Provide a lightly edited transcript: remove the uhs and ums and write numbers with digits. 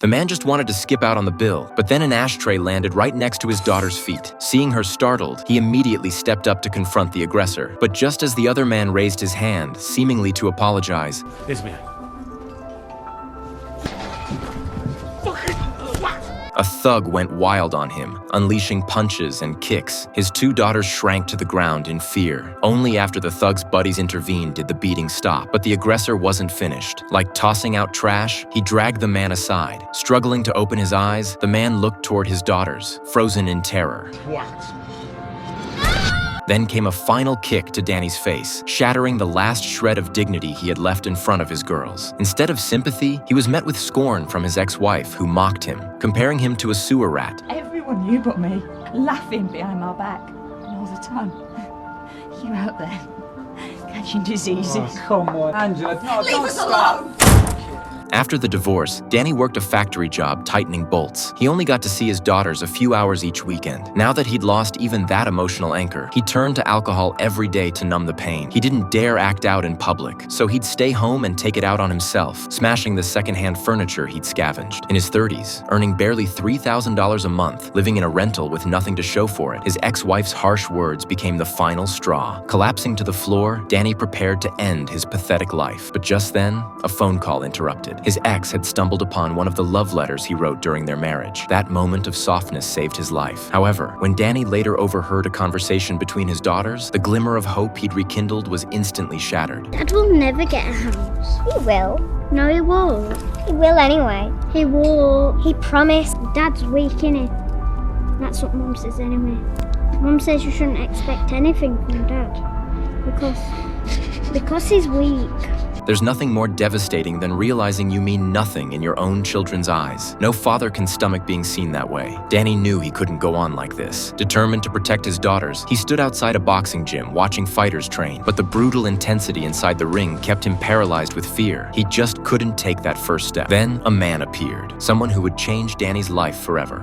The man just wanted to skip out on the bill, but then an ashtray landed right next to his daughter's feet. Seeing her startled, he immediately stepped up to confront the aggressor. But just as the other man raised his hand, seemingly to apologize, This man. a thug went wild on him, unleashing punches and kicks. His two daughters shrank to the ground in fear. Only after the thug's buddies intervened did the beating stop. But the aggressor wasn't finished. Like tossing out trash, he dragged the man aside. Struggling to open his eyes, the man looked toward his daughters, frozen in terror. Then came a final kick to Danny's face, shattering the last shred of dignity he had left in front of his girls. Instead of sympathy, he was met with scorn from his ex-wife, who mocked him, comparing him to a sewer rat. Everyone knew but me, laughing behind my back. And all the time, you out there, catching diseases. Oh, come on, Angela. No, Leave don't us stop. alone! After the divorce, Danny worked a factory job tightening bolts. He only got to see his daughters a few hours each weekend. Now that he'd lost even that emotional anchor, he turned to alcohol every day to numb the pain. He didn't dare act out in public, so he'd stay home and take it out on himself, smashing the secondhand furniture he'd scavenged. In his 30s, earning barely $3,000 a month, living in a rental with nothing to show for it, his ex-wife's harsh words became the final straw. Collapsing to the floor, Danny prepared to end his pathetic life. But just then, a phone call interrupted. His ex had stumbled upon one of the love letters he wrote during their marriage. That moment of softness saved his life. However, when Danny later overheard a conversation between his daughters, the glimmer of hope he'd rekindled was instantly shattered. Dad will never get a house. He will. No, he won't. He will anyway. He won't. He promised. Dad's weak, innit? That's what Mum says anyway. Mum says you shouldn't expect anything from Dad. Because he's weak. There's nothing more devastating than realizing you mean nothing in your own children's eyes. No father can stomach being seen that way. Danny knew he couldn't go on like this. Determined to protect his daughters, he stood outside a boxing gym watching fighters train. But the brutal intensity inside the ring kept him paralyzed with fear. He just couldn't take that first step. Then a man appeared, someone who would change Danny's life forever.